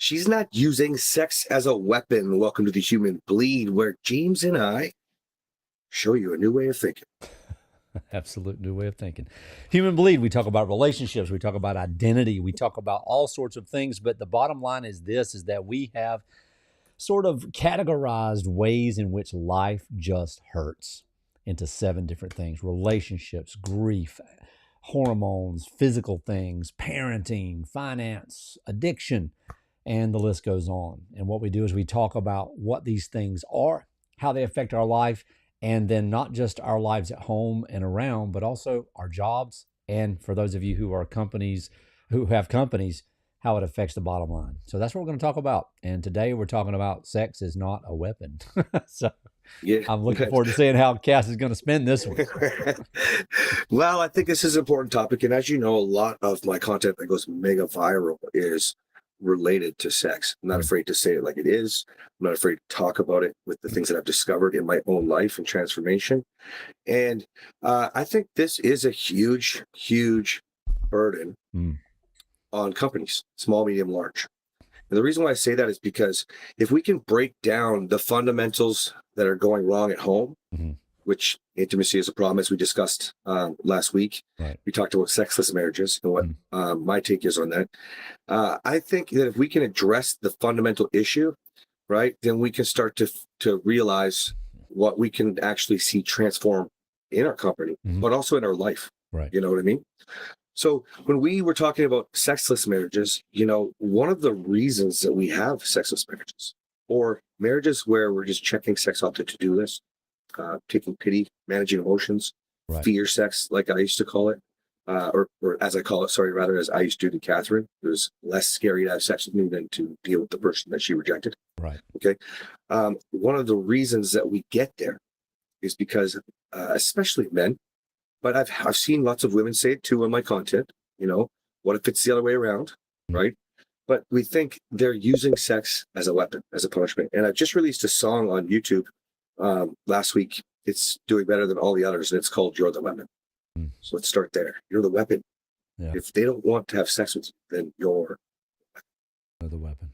She's not using sex as a weapon. Welcome to the Human Bleed, where James and I show you a new way of thinking. Absolute new way of thinking. Human Bleed, we talk about relationships, we talk about identity, we talk about all sorts of things, but the bottom line is this, is that we have sort of categorized ways in which life just hurts into 7 different things: relationships, grief, hormones, physical things, parenting, finance, addiction, and the list goes on. And what we do is we talk about what these things are, how they affect our life, and then not just our lives at home and around, but also our jobs. And for those of you who are companies, who have companies, how it affects the bottom line. So that's what we're going to talk about. And today we're talking about sex is not a weapon. So Yeah. I'm looking forward to seeing how Cass is going to spend this one. Well, I think this is an important topic. And as you know, a lot of my content that goes mega viral is related to sex. I'm not afraid to say it like it is. I'm not afraid to talk about it with the things that I've discovered in my own life and transformation. And I think this is a huge, huge burden on companies, small, medium, large. And the reason why I say that is because if we can break down the fundamentals that are going wrong at home, which intimacy is a problem, as we discussed last week. Right. We talked about sexless marriages and what my take is on that. I think that if we can address the fundamental issue, right, then we can start to realize what we can actually see transform in our company, but also in our life. Right. You know what I mean? So when we were talking about sexless marriages, one of the reasons that we have sexless marriages or marriages where we're just checking sex off the to-do list, taking pity, managing emotions, fear sex, like I used to call it, or as I call it, sorry, rather as I used to do to Catherine. It was less scary to have sex with me than to deal with the person that she rejected. Right. Okay. One of the reasons that we get there is because, especially men, but I've seen lots of women say it too in my content, what if it's the other way around, right? But we think they're using sex as a weapon, as a punishment. And I've just released a song on YouTube last week. It's doing better than all the others, and it's called You're the Weapon. So let's start there. You're the weapon. Yeah. If they don't want to have sex with you, then you're the weapon.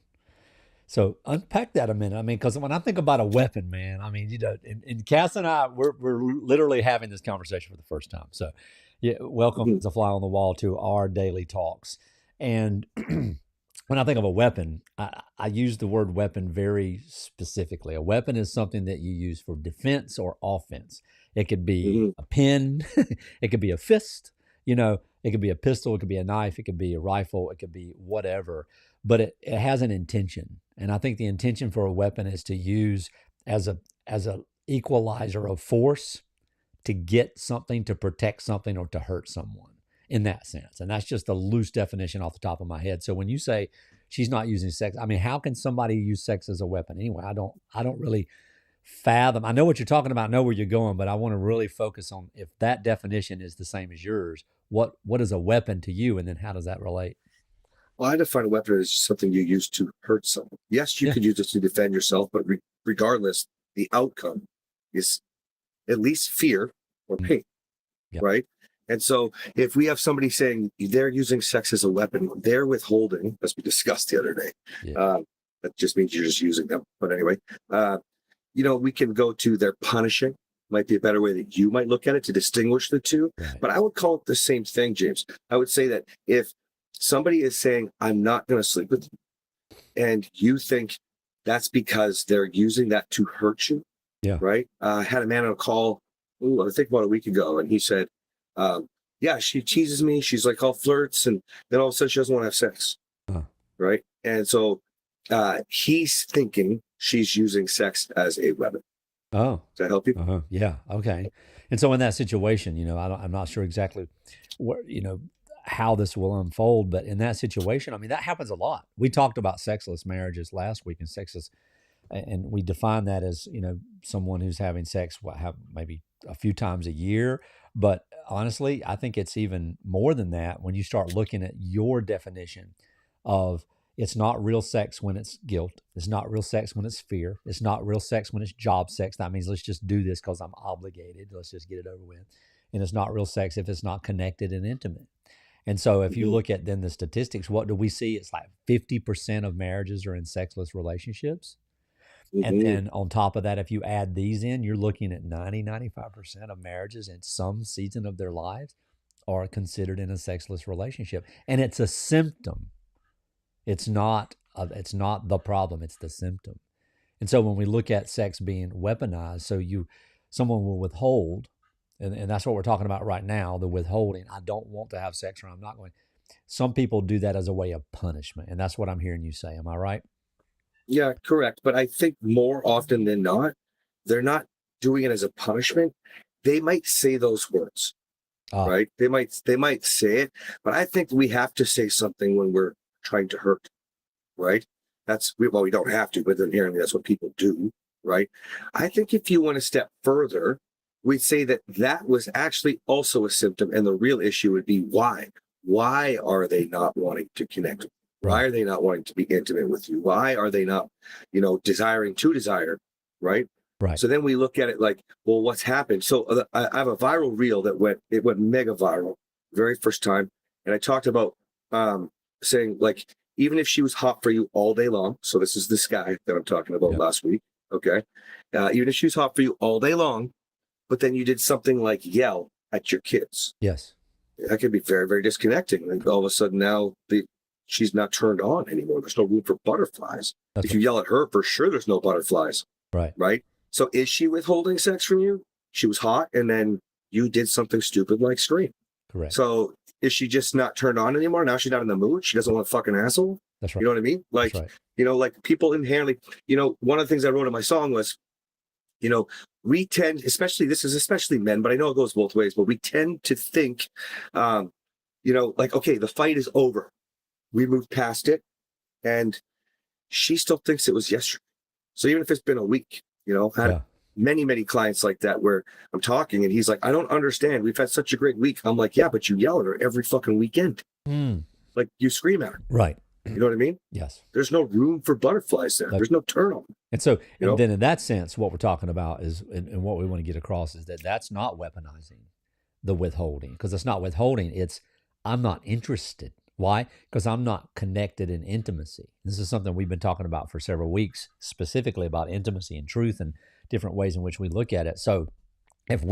So unpack that a minute. I mean, because when I think about a weapon, man, I mean, and Cass and I, we're literally having this conversation for the first time. So yeah, welcome to Fly on the Wall to our daily talks. And when I think of a weapon, I use the word weapon very specifically. A weapon is something that you use for defense or offense. It could be a pen, it could be a fist, it could be a pistol, it could be a knife, it could be a rifle, it could be whatever, but it has an intention. And I think the intention for a weapon is to use as a equalizer of force to get something, to protect something, or to hurt someone in that sense. And that's just a loose definition off the top of my head. So when you say she's not using sex, I mean, how can somebody use sex as a weapon? Anyway, I don't really fathom. I know what you're talking about, know where you're going, but I want to really focus on, if that definition is the same as yours, what is a weapon to you, and then how does that relate? Well, I define a weapon as something you use to hurt someone. Yes, you could use it to defend yourself, but regardless, the outcome is at least fear or pain, right? And so if we have somebody saying they're using sex as a weapon, they're withholding, as we discussed the other day. That just means you're just using them. But anyway, we can go to they're punishing, might be a better way that you might look at it to distinguish the two. Right. But I would call it the same thing, James. I would say that if somebody is saying, I'm not going to sleep with you, and you think that's because they're using that to hurt you, right? I had a man on a call, I think about a week ago, and he said, she teases me. She's like all flirts, and then all of a sudden she doesn't want to have sex, right? And so he's thinking she's using sex as a weapon. Oh, does that help you? Yeah. Okay. And so in that situation, I'm not sure exactly what, how this will unfold, but in that situation, I mean, that happens a lot. We talked about sexless marriages last week, and sexless, and we define that as, someone who's having sex, maybe a few times a year. But honestly, I think it's even more than that when you start looking at your definition of, it's not real sex when it's guilt. It's not real sex when it's fear. It's not real sex when it's job sex. That means let's just do this because I'm obligated. Let's just get it over with. And it's not real sex if it's not connected and intimate. And so if you Mhm. look at then the statistics, what do we see? It's like 50% of marriages are in sexless relationships. And Mhm. then on top of that, if you add these in, you're looking at 95% of marriages in some season of their lives are considered in a sexless relationship. And it's a symptom. It's not the problem, it's the symptom. And so when we look at sex being weaponized, someone will withhold, and that's what we're talking about right now, the withholding. I don't want to have sex or I'm not going. Some people do that as a way of punishment, and that's what I'm hearing you say. Am I right? Yeah, correct. But I think more often than not, they're not doing it as a punishment. They might say those words, Ah, right? They might say it, but I think we have to say something when we're trying to hurt, right? Well, we don't have to, but then inherently that's what people do, right? I think if you went a step further, we'd say that that was actually also a symptom, and the real issue would be why. Why are they not wanting to connect? Why right, are they not wanting to be intimate with you? Why are they not, desiring to desire, right? right. So then we look at it like, well, what's happened? So I have a viral reel that went mega viral, very first time, and I talked about saying like even if she was hot for you all day long, so this is this guy that I'm talking about Yeah. last week, okay? Even if she was hot for you all day long, but then you did something like yell at your kids, Yes. that could be very, very disconnecting. And all of a sudden now she's not turned on anymore. There's no room for butterflies. That's If you yell at her, for sure there's no butterflies, right. right? So is she withholding sex from you? She was hot, and then you did something stupid like scream. Correct. So is she just not turned on anymore? Now she's not in the mood. She doesn't want a fucking asshole. That's You right. know what I mean? That's Like, right. like people inherently, one of the things I wrote in my song was, you know, we tend, especially men, but I know it goes both ways, but we tend to think, like, okay, the fight is over. We moved past it, and she still thinks it was yesterday. So even if it's been a week, I had Yeah. many, many clients like that where I'm talking and he's like, I don't understand. We've had such a great week. I'm like, yeah, but you yell at her every fucking weekend. Mm, Like you scream at her. right. You know what I mean? Yes. There's no room for butterflies there. That- There's no turn on. And so, You and know? then in that sense, what we're talking about is, and what we want to get across is that that's not weaponizing the withholding, because it's not withholding. It's, I'm not interested. Why? Because I'm not connected in intimacy. This is something we've been talking about for several weeks, specifically about intimacy and truth and different ways in which we look at it. So if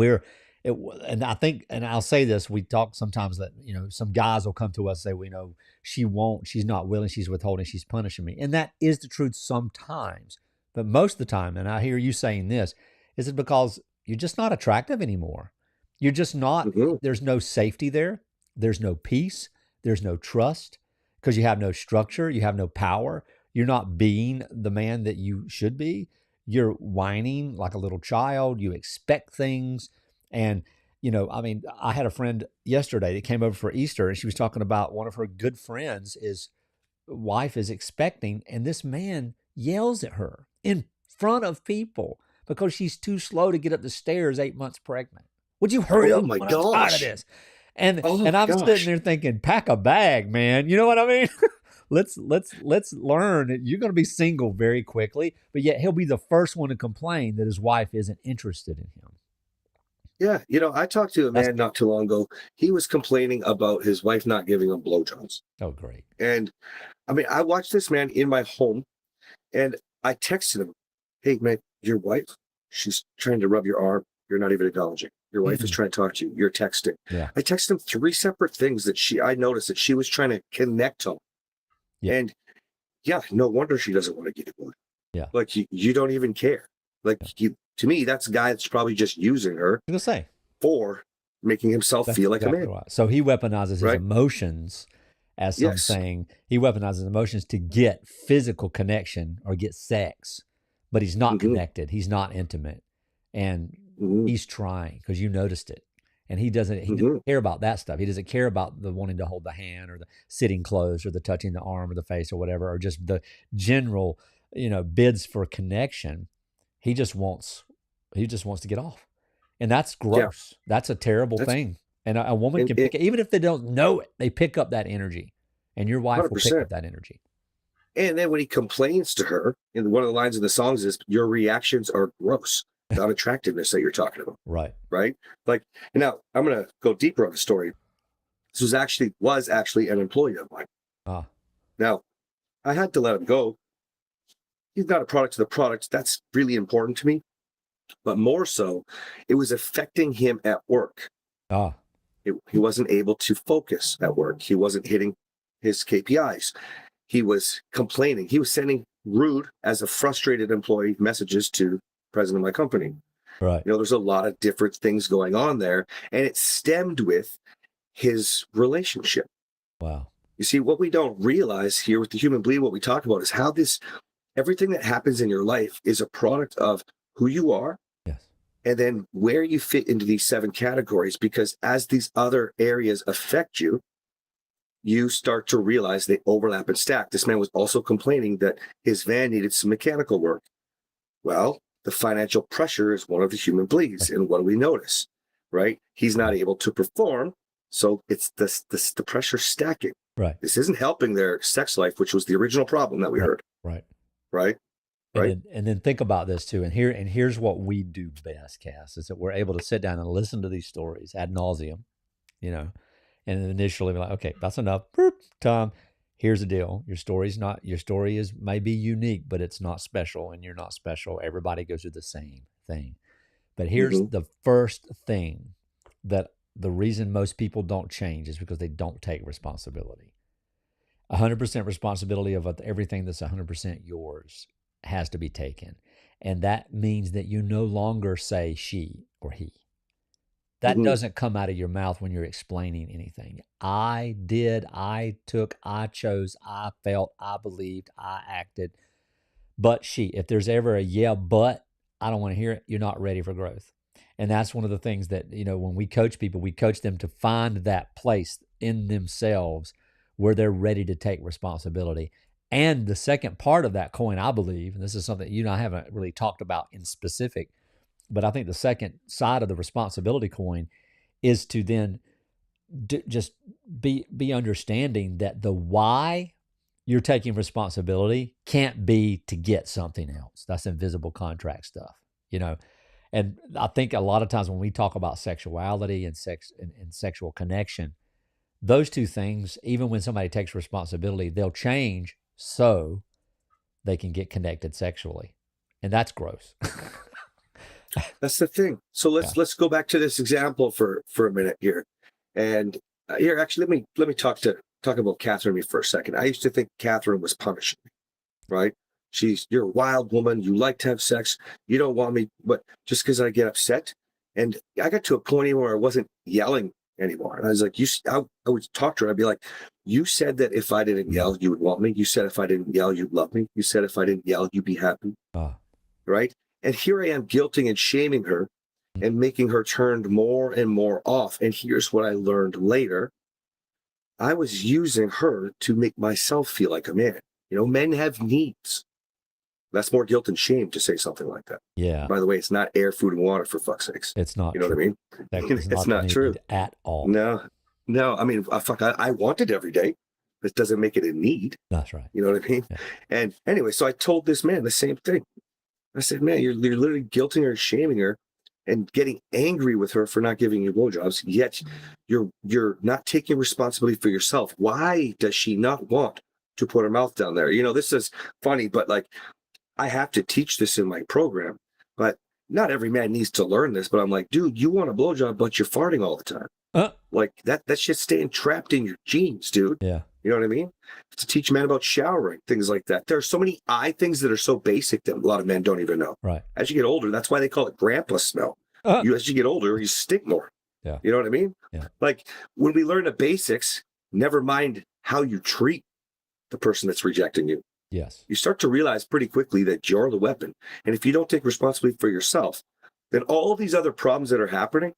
and I think, and I'll say this, we talk sometimes that, some guys will come to us and say, she's not willing, she's withholding, she's punishing me. And that is the truth sometimes. But most of the time, and I hear you saying this, is it because you're just not attractive anymore? You're just not, Mhm. there's no safety there. There's no peace. There's no trust because you have no structure. You have no power. You're not being the man that you should be. You're whining like a little child. You expect things. And, I had a friend yesterday that came over for Easter and she was talking about one of her good friends' wife is expecting, and this man yells at her in front of people because she's too slow to get up the stairs 8 months pregnant. Would you hurry Oh up? my I'm tired of gosh. this. And Oh and I'm sitting gosh. there thinking, pack a bag, man. You know what I mean? let's learn that you're going to be single very quickly, but yet he'll be the first one to complain that his wife isn't interested in him. Yeah. I talked to a That's man not too long ago. He was complaining about his wife not giving him blowjobs. oh great. And I mean, I watched this man in my home and I texted him, hey, man, your wife, she's trying to rub your arm. You're not even acknowledging. Your wife is trying to talk to you. You're texting. Yeah. I texted him 3 separate things that I noticed that she was trying to connect on. Yeah. And yeah, no wonder she doesn't want to get it one. Yeah. Like you don't even care. Like to me, that's a guy that's probably just using her I'm going to say for making himself that's feel like exactly a man. right. So he weaponizes his Right. emotions as some Yes. saying he weaponizes emotions to get physical connection or get sex, but he's not Mhm. connected. He's not intimate. And Mhm. he's trying because you noticed it. And he doesn't Mhm. care about that stuff. He doesn't care about the wanting to hold the hand or the sitting close or the touching the arm or the face or whatever, or just the general, bids for connection. He just wants to get off. And that's Yeah. gross. That's a terrible That's thing. And a woman and can pick it, even if they don't know it, they pick up that energy. And your wife will pick 100%. up that energy. And then when he complains to her, and one of the lines in the songs is, your reactions are gross. The unattractiveness that you're talking about. Right. Right. Like, now I'm going to go deeper on the story. This was actually an employee of mine. Ah, Now, I had to let him go. He's not a product of the product. That's really important to me. But more so, it was affecting him at work. ah, He wasn't able to focus at work. He wasn't hitting his KPIs. He was complaining. He was sending rude, as a frustrated employee, messages to president of my company. right. There's a lot of different things going on there, and it stemmed with his relationship. Wow. You see, what we don't realize here with the human bleed, what we talk about is how everything that happens in your life is a product of who you are, Yes. and then where you fit into these 7 categories. Because as these other areas affect you, you start to realize they overlap and stack. This man was also complaining that his van needed some mechanical work. Well, the financial pressure is one of the human bleeds. And what do we notice? Right? He's not able to perform. So it's the pressure stacking. Right. This isn't helping their sex life, which was the original problem that we heard. Right. Right? Right. And then think about this too. And here's what we do best, Cass, is that we're able to sit down and listen to these stories ad nauseum, and initially be like, okay, that's enough. Boop, Tom, here's the deal. Your story is maybe unique, but it's not special, and you're not special. Everybody goes through the same thing. But here's the first thing, that the reason most people don't change is because they don't take responsibility. 100% responsibility of everything that's 100% yours has to be taken. And that means that you no longer say she or he. That doesn't come out of your mouth when you're explaining anything. I did, I took, I chose, I felt, I believed, I acted. But she, if there's ever a yeah, but, I don't want to hear it, you're not ready for growth. And that's one of the things that, when we coach people, we coach them to find that place in themselves where they're ready to take responsibility. And the second part of that coin, I believe, and this is something you and I haven't really talked about in specific, but I think the second side of the responsibility coin is to then just be understanding that the why you're taking responsibility can't be to get something else. That's invisible contract stuff, And I think a lot of times when we talk about sexuality and sex and sexual connection, those two things, even when somebody takes responsibility, they'll change so they can get connected sexually. And that's gross. That's the thing. So let's go back to this example for a minute here. And here, actually, let me talk about Catherine for a second. I used to think Catherine was punishing me, right? You're a wild woman. You like to have sex. You don't want me, but just because I get upset. And I got to a point where I wasn't yelling anymore. And I was like, I would talk to her. I'd be like, you said that if I didn't yell, you would want me. You said if I didn't yell, you'd love me. You said if I didn't yell, you'd be happy. Right? And here I am guilting and shaming her and making her turn more and more off. And here's what I learned later. I was using her to make myself feel like a man. Men have needs. That's more guilt and shame to say something like that. Yeah. By the way, it's not air, food, and water, for fuck's sakes. It's not. You know what I mean? It's not true at all. No. I mean, I want it every day. This doesn't make it a need. That's right. You know what I mean? Yeah. And anyway, so I told this man the same thing. I said, man, you're literally guilting her, shaming her, and getting angry with her for not giving you blowjobs. Yet you're not taking responsibility for yourself. Why does she not want to put her mouth down there? This is funny, but I have to teach this in my program. But not every man needs to learn this. But I'm like, dude, you want a blowjob, but you're farting all the time. Like that shit's staying trapped in your genes, dude. Yeah. You know what I mean? To teach men about showering, things like that. There are so many things that are so basic that a lot of men don't even know. Right. As you get older, that's why they call it grandpa smell. As you get older, you stink more. Yeah. You know what I mean? Yeah. Like when we learn the basics, never mind how you treat the person that's rejecting you. Yes. You start to realize pretty quickly that you're the weapon. And if you don't take responsibility for yourself, then all these other problems that are happening,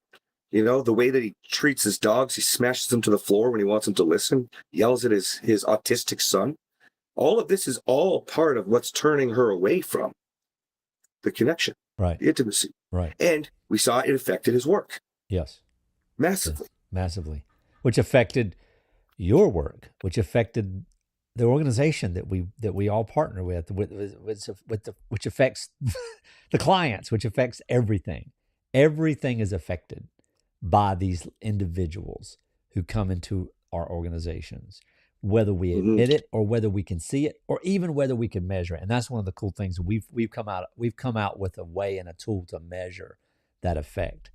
the way that he treats his dogs, he smashes them to the floor when he wants them to listen, yells at his autistic son. All of this is all part of what's turning her away from the connection, right? The intimacy. Right. And we saw it affected his work. Yes. Massively. Yes. Massively. Which affected your work, which affected the organization that we all partner with which affects the clients, which affects everything. Everything is affected by these individuals who come into our organizations, whether we Mhm. admit it or whether we can see it or even whether we can measure it. And that's one of the cool things we've come out with a way and a tool to measure that effect,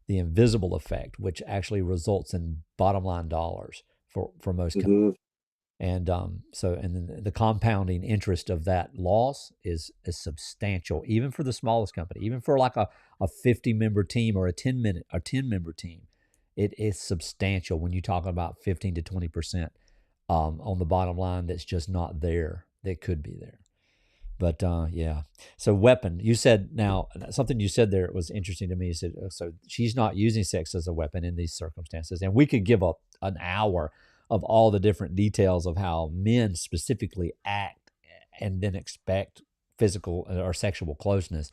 the invisible effect, which actually results in bottom line dollars for most companies. Mhm. And and then the compounding interest of that loss is substantial, even for the smallest company, even for like a 50-member team or a 10-member team. It is substantial when you talk about 15 to 20% on the bottom line that's just not there, that could be there. But yeah. So weapon, you said, now something you said there was interesting to me. You said, so she's not using sex as a weapon in these circumstances. And we could give up an hour of all the different details of how men specifically act and then expect physical or sexual closeness.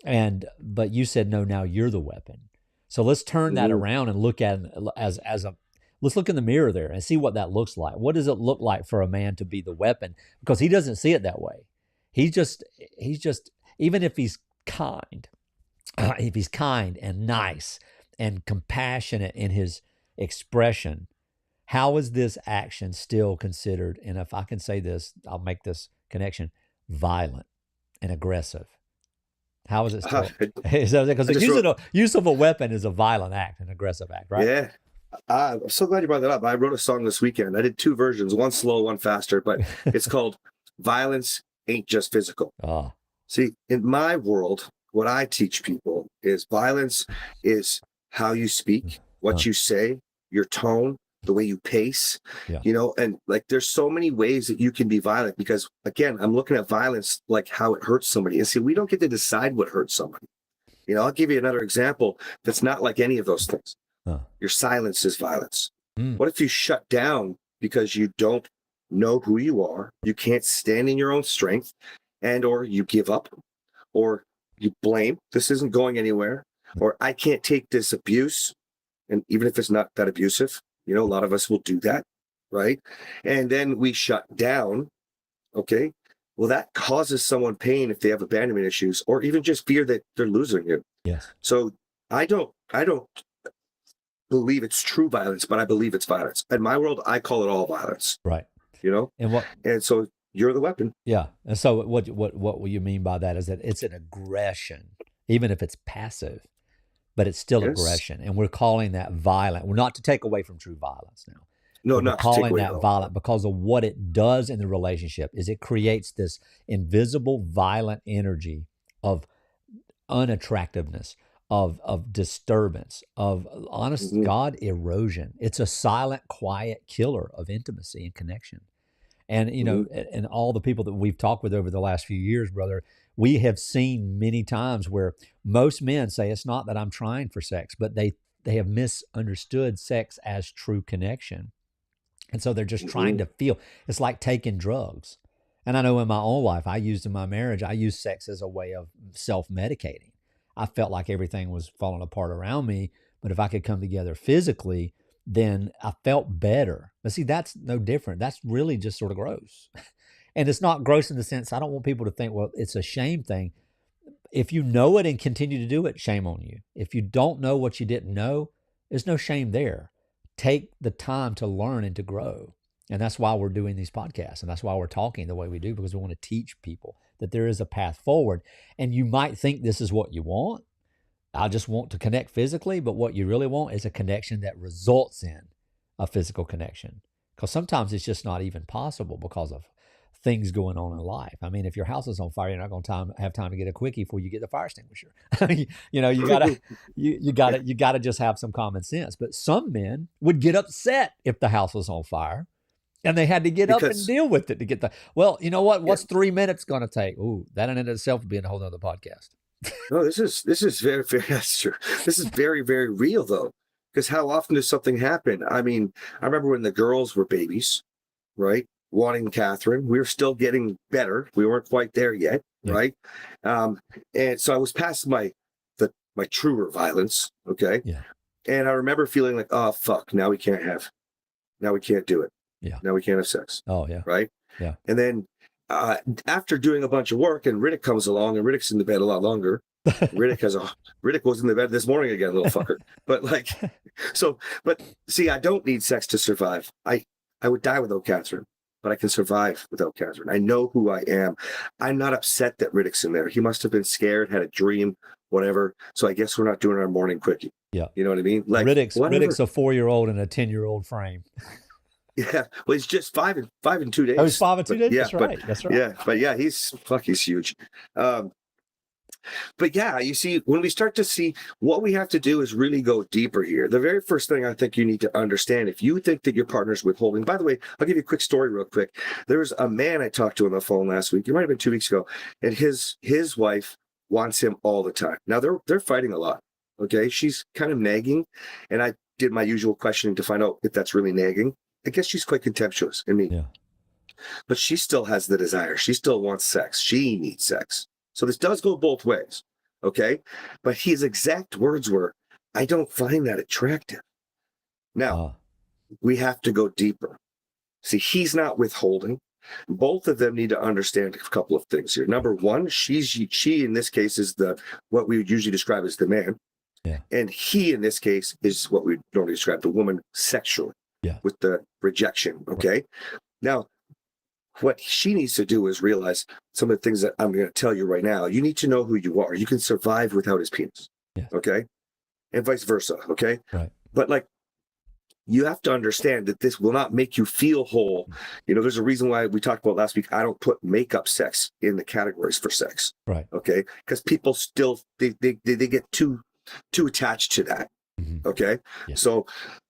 But you said, no, now you're the weapon. So let's turn that Mhm. around and look at it as a, let's look in the mirror there and see what that looks like. What does it look like for a man to be the weapon? Because he doesn't see it that way. He's just, even if he's kind, and nice and compassionate in his expression, how is this action still considered? And if I can say this, I'll make this connection: violent and aggressive. How is it still? Because I the just wrote, use of a weapon is a violent act, an aggressive act, right? yeah. I'm so glad you brought that up. I wrote a song this weekend. I did two versions, one slow, one faster, but it's called Violence Ain't Just Physical. Ah, See, in my world, what I teach people is violence is how you speak, what you say, your tone, the way you pace, yeah, and like there's so many ways that you can be violent because, again, I'm looking at violence like how it hurts somebody. And see, we don't get to decide what hurts somebody. I'll give you another example that's not like any of those things. Your silence is violence. Mm. What if you shut down because you don't know who you are, you can't stand in your own strength, and or you give up, or you blame, this isn't going anywhere, or I can't take this abuse, and even if it's not that abusive, a lot of us will do that, right? And then we shut down. Okay, well, that causes someone pain if they have abandonment issues or even just fear that they're losing you. yes, So I don't believe it's true violence, but I believe it's violence. In my world, I call it all violence. right. You know, And what? and so you're the weapon. Yeah. And so what you mean by that is that it's an aggression, even if it's passive, but it's still Yes. aggression. And we're calling that violent. We're not to take away from true violence now. No, But we're not to take calling away that at all. violent because of what it does in the relationship is it creates this invisible violent energy of unattractiveness, of disturbance, of honest Mhm. God erosion. It's a silent, quiet killer of intimacy and connection. And Mhm. and all the people that we've talked with over the last few years, brother, we have seen many times where most men say it's not that I'm trying for sex, but they have misunderstood sex as true connection. And so they're just trying Mhm. to feel. It's like taking drugs. And I know in my own life, in my marriage, I used sex as a way of self-medicating. I felt like everything was falling apart around me, but if I could come together physically, then I felt better. But see, that's no different. That's really just sort of gross. And it's not gross in the sense I don't want people to think, well, it's a shame thing. If you know it and continue to do it, shame on you. If you don't know what you didn't know, there's no shame there. Take the time to learn and to grow. And that's why we're doing these podcasts. And that's why we're talking the way we do, because we want to teach people that there is a path forward. And you might think this is what you want. I just want to connect physically, but what you really want is a connection that results in a physical connection. Because sometimes it's just not even possible because of things going on in life. I mean, if your house is on fire, you're not going to have time to get a quickie before you get the fire extinguisher. You gotta just have some common sense. But some men would get upset if the house was on fire and they had to get up and Because deal with it to get the. Well, you know what? yeah, What's 3 minutes going to take? Ooh, that in itself would be a whole nother podcast. no, this is very, very that's true. This is very, very real though. Because how often does something happen? I mean, I remember when the girls were babies, right? Wanting Catherine, we were still getting better. We weren't quite there yet, Yeah. right? And so I was past my truer violence, okay? Yeah. And I remember feeling like, oh fuck, now we can't do it. Yeah. Now we can't have sex, Oh yeah. right? Yeah. And then after doing a bunch of work, and Riddick comes along, and Riddick's in the bed a lot longer, Riddick was in the bed this morning again, little fucker. But like, but see, I don't need sex to survive. I would die without Catherine, but I can survive without Catherine. I know who I am. I'm not upset that Riddick's in there. He must have been scared, had a dream, whatever. So I guess we're not doing our morning quickie. Yeah. You know what I mean? Like Riddick's whatever. a 4-year-old in a 10-year-old frame. Yeah. Well, he's just 5 in 2 days. Oh, he's 5 in 2 days? Yeah, That's right. That's right. Yeah, but yeah, he's huge. But yeah, you see, when we start to see what we have to do is really go deeper here. The very first thing I think you need to understand, if you think that your partner's withholding, by the way, I'll give you a quick story real quick. There was a man I talked to on the phone last week. It might have been 2 weeks ago. And his wife wants him all the time. Now they're fighting a lot. Okay. She's kind of nagging. And I did my usual questioning to find out if that's really nagging. I guess she's quite contemptuous in me. Yeah. But she still has the desire. She still wants sex. She needs sex. So this does go both ways, okay? But his exact words were, I don't find that attractive. Now, we have to go deeper. See, he's not withholding. Both of them need to understand a couple of things here. Number one, she in this case is what we would usually describe as the man. Yeah. And he in this case is what we normally describe the woman sexually. Yeah. With the rejection, okay? Now, what she needs to do is realize some of the things that I'm going to tell you right now. You need to know who you are. You can survive without his penis. Yes. Okay. And vice versa. Okay. Right. But like, you have to understand that this will not make you feel whole. You know, there's a reason why we talked about last week. I don't put makeup sex in the categories for sex. Right. Okay. Because people still, they get too attached to that. Mm-hmm. Okay. Yeah. So,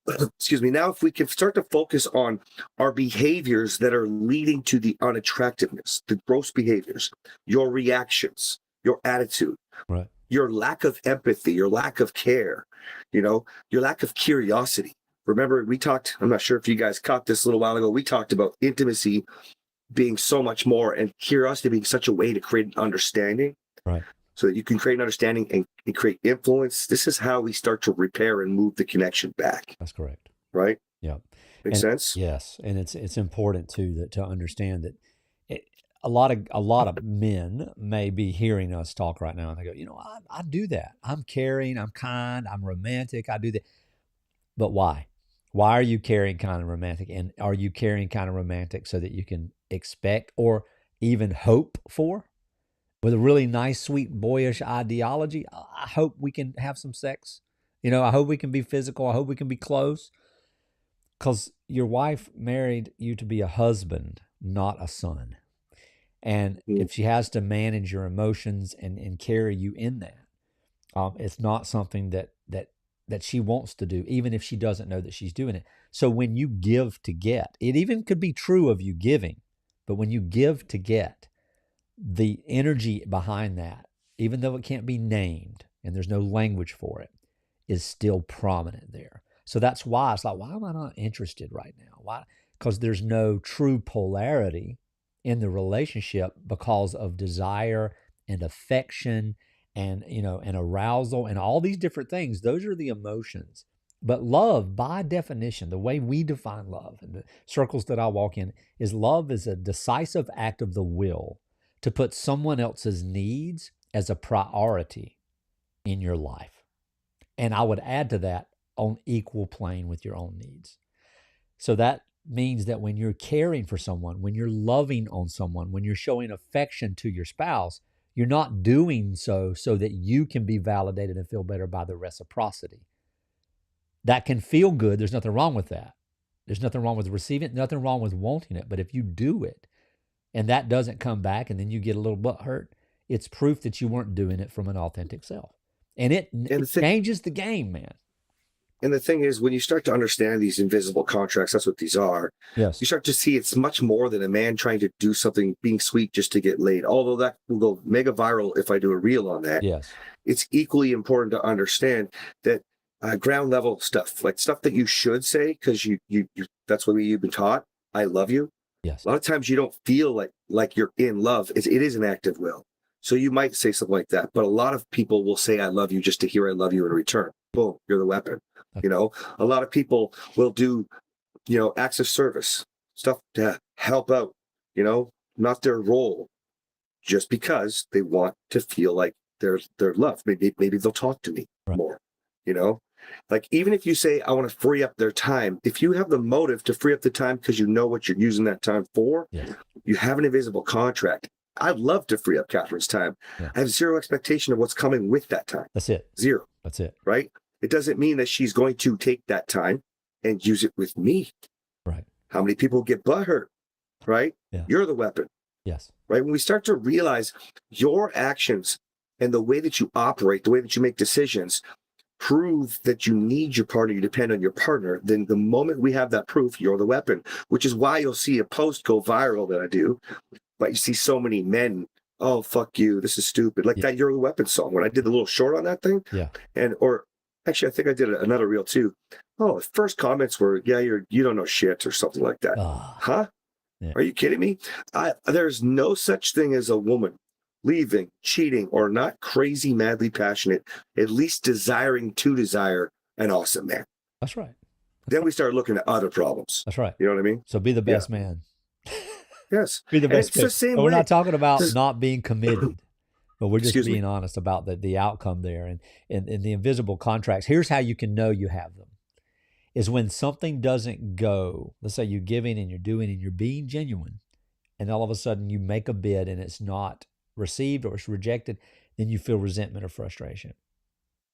excuse me. Now, if we can start to focus on our behaviors that are leading to the unattractiveness, the gross behaviors, your reactions, your attitude, right, your lack of empathy, your lack of care, you know, your lack of curiosity. Remember, we talked, I'm not sure if you guys caught this a little while ago, we talked about intimacy being so much more and curiosity being such a way to create an understanding. Right. So that you can create an understanding and create influence. This is how we start to repair and move the connection back. That's correct. Right? Yeah. Makes sense? Yes. And it's important too to understand that a lot of men may be hearing us talk right now and they go, you know, I do that. I'm caring, I'm kind, I'm romantic, I do that. But why? Why are you caring, kind, and romantic? And are you caring, kind, and romantic so that you can expect or even hope for? With a really nice, sweet, boyish ideology, I hope we can have some sex. You know, I hope we can be physical. I hope we can be close. Because your wife married you to be a husband, not a son. And if she has to manage your emotions and carry you in that, it's not something that she wants to do, even if she doesn't know that she's doing it. So when you give to get, it even could be true of you giving, but when you give to get, the energy behind that, even though it can't be named and there's no language for it, is still prominent there. So that's why it's like, why am I not interested right now? Why? Because there's no true polarity in the relationship because of desire and affection and, you know, and arousal and all these different things. Those are the emotions. But love, by definition, the way we define love and the circles that I walk in, is love is a decisive act of the will to put someone else's needs as a priority in your life. And I would add to that, on equal plane with your own needs. So that means that when you're caring for someone, when you're loving on someone, when you're showing affection to your spouse, you're not doing so that you can be validated and feel better by the reciprocity. That can feel good. There's nothing wrong with that. There's nothing wrong with receiving it, nothing wrong with wanting it. But if you do it, and that doesn't come back, and then you get a little butt hurt, it's proof that you weren't doing it from an authentic self. And it changes the game, man. And the thing is, when you start to understand these invisible contracts, that's what these are. Yes. You start to see it's much more than a man trying to do something, being sweet just to get laid. Although that will go mega viral if I do a reel on that. Yes. It's equally important to understand that ground level stuff, like stuff that you should say, because you that's what you've been taught. I love you. Yes. A lot of times you don't feel like you're in love. It is an act of will. So you might say something like that, but a lot of people will say I love you just to hear I love you in return. Boom, you're the weapon. You know, a lot of people will do, you know, acts of service, stuff to help out, you know, not their role, just because they want to feel like they're loved. Maybe they'll talk to me Right. more. You know, like even if you say I want to free up their time, if you have the motive to free up the time because you know what you're using that time for, Yes. you have an invisible contract. I'd love to free up Catherine's time. Yeah. I have zero expectation of what's coming with that time. That's it. Zero. That's it. Right? It doesn't mean that she's going to take that time and use it with me. Right. How many people get butthurt? Right? Yeah. You're the weapon. Yes. Right? When we start to realize your actions and the way that you operate, the way that you make decisions, prove that you need your partner, you depend on your partner, then the moment we have that proof, you're the weapon, which is why you'll see a post go viral that I do. But you see so many men, oh, fuck you, this is stupid. Like that You're the Weapon song. When I did the little short on that thing, or actually I think I did another reel too. Oh, the first comments were, yeah, you don't know shit or something like that. Huh? Yeah. Are you kidding me? There's no such thing as a woman leaving, cheating, or not crazy, madly passionate, at least desiring to desire an awesome man. That's right. Then we start looking at other problems. That's right. You know what I mean? So be the best man. Yes. Be the best. It's the same we're way. not talking about not being committed, but we're just Excuse being me. honest about the outcome there and the invisible contracts. Here's how you can know you have them. Is when something doesn't go, let's say you're giving and you're doing and you're being genuine, and all of a sudden you make a bid and it's not received or it's rejected, then you feel resentment or frustration.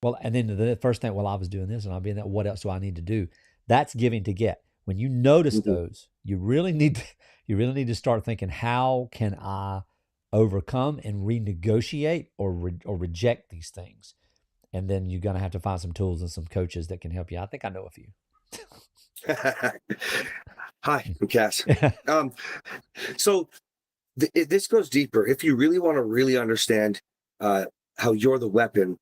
Well, and then the first thing, well, I was doing this and I'm being that, what else do I need to do? That's giving to get. When you notice those, you really need to start thinking, how can I overcome and renegotiate or reject these things? And then you're going to have to find some tools and some coaches that can help you. I think I know a few. Hi, I'm Cass. So this goes deeper. If you really want to really understand how you're the weapon,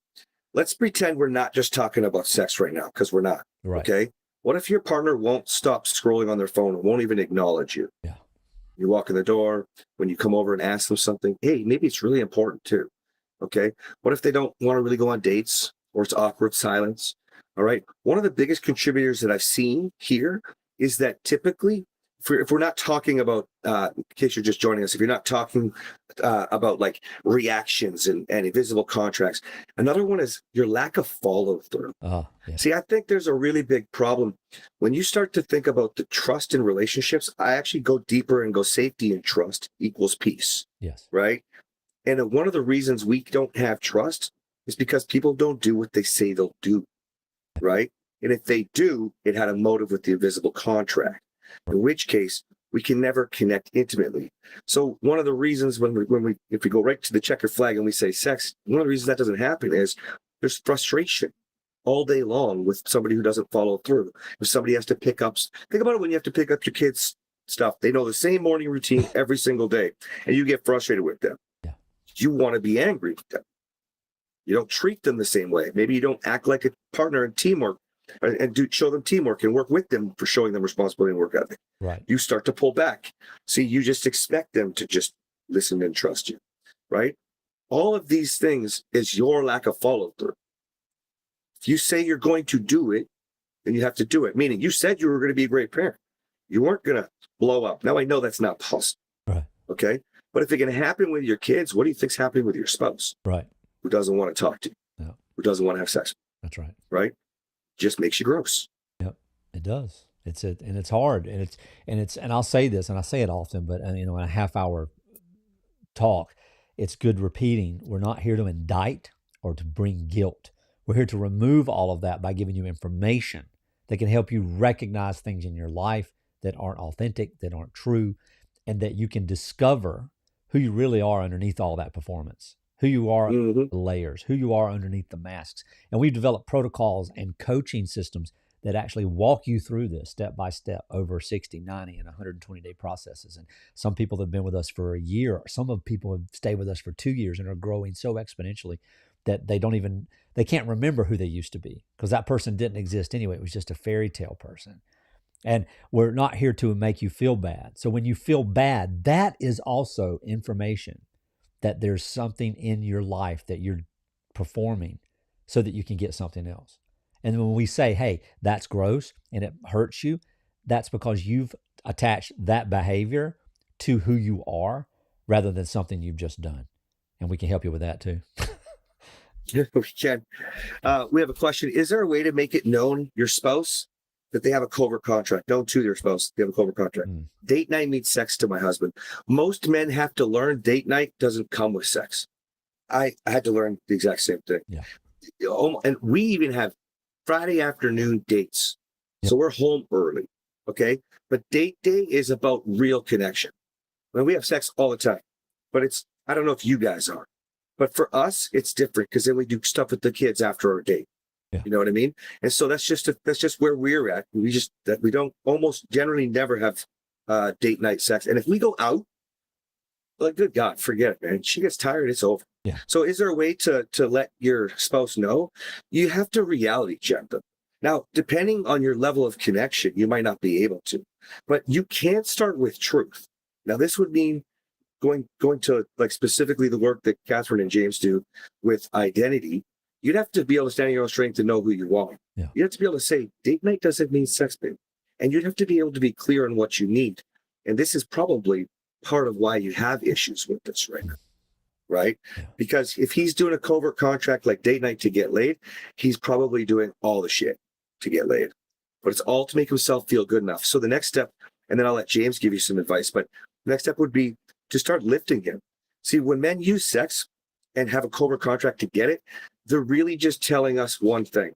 let's pretend we're not just talking about sex right now, because we're not. Right. Okay. What if your partner won't stop scrolling on their phone and won't even acknowledge you? Yeah. You walk in the door, when you come over and ask them something, hey, maybe it's really important too. Okay. What if they don't want to really go on dates, or it's awkward silence? All right. One of the biggest contributors that I've seen here is that typically, if we're not talking about, in case you're just joining us, if you're not talking about like reactions and invisible contracts, another one is your lack of follow through. Yeah. See, I think there's a really big problem when you start to think about the trust in relationships. I actually go deeper and go safety and trust equals peace. Yes. Right. And one of the reasons we don't have trust is because people don't do what they say they'll do. Right. And if they do, it had a motive with the invisible contract, in which case we can never connect intimately. So one of the reasons if we go right to the checkered flag and we say sex, one of the reasons that doesn't happen is there's frustration all day long with somebody who doesn't follow through. If somebody has to pick up, think about it when you have to pick up your kids' stuff. They know the same morning routine every single day, and you get frustrated with them. Yeah. You want to be angry with them. You don't treat them the same way. Maybe you don't act like a partner in teamwork and show them teamwork and work with them for showing them responsibility and work ethic. Right. You start to pull back. See, you just expect them to just listen and trust you, right? All of these things is your lack of follow through. If you say you're going to do it, then you have to do it. Meaning you said you were going to be a great parent. You weren't going to blow up. Now I know that's not possible. Right. Okay. But if it can happen with your kids, what do you think's happening with your spouse? Right. Who doesn't want to talk to you? No. Who doesn't want to have sex? That's right. Right. Just makes you gross. Yep. It does. And it's hard. And I'll say this, and I say it often, but in a half hour talk, it's good repeating. We're not here to indict or to bring guilt. We're here to remove all of that by giving you information that can help you recognize things in your life that aren't authentic, that aren't true, and that you can discover who you really are underneath all that performance, who you are underneath the layers, who you are underneath the masks. And we've developed protocols and coaching systems that actually walk you through this step by step over 60, 90, and 120-day processes. And some people have been with us for a year. Some of people have stayed with us for 2 years and are growing so exponentially that they can't remember who they used to be, because that person didn't exist anyway. It was just a fairy tale person. And we're not here to make you feel bad. So when you feel bad, that is also information that there's something in your life that you're performing so that you can get something else. And when we say, hey, that's gross and it hurts you, that's because you've attached that behavior to who you are rather than something you've just done. And we can help you with that too. We can. We have a question. Is there a way to make it known your spouse that they have a covert contract? Known to their spouse, they have a covert contract. Mm. Date night means sex to my husband. Most men have to learn date night doesn't come with sex. I had to learn the exact same thing. Yeah. And we even have Friday afternoon dates. Yep. So we're home early. Okay. But date day is about real connection. I mean, we have sex all the time, but I don't know if you guys are. But for us, it's different because then we do stuff with the kids after our date. Yeah. You know what I mean? And so that's just where we're at. We don't almost generally never have date night sex. And if we go out, like, good God, forget it, man. She gets tired, it's over. Yeah. So is there a way to let your spouse know? You have to reality check them. Now, depending on your level of connection, you might not be able to, but you can't start with truth. Now, this would mean going to, like, specifically the work that Catherine and James do with identity. You'd have to be able to stand on your own strength to know who you are. Yeah. You have to be able to say, date night doesn't mean sex, babe. And you'd have to be able to be clear on what you need. And this is probably part of why you have issues with this right now, right? Yeah. Because if he's doing a covert contract like date night to get laid, he's probably doing all the shit to get laid. But it's all to make himself feel good enough. So the next step, and then I'll let James give you some advice, but the next step would be to start lifting him. See, when men use sex and have a covert contract to get it, they're really just telling us one thing,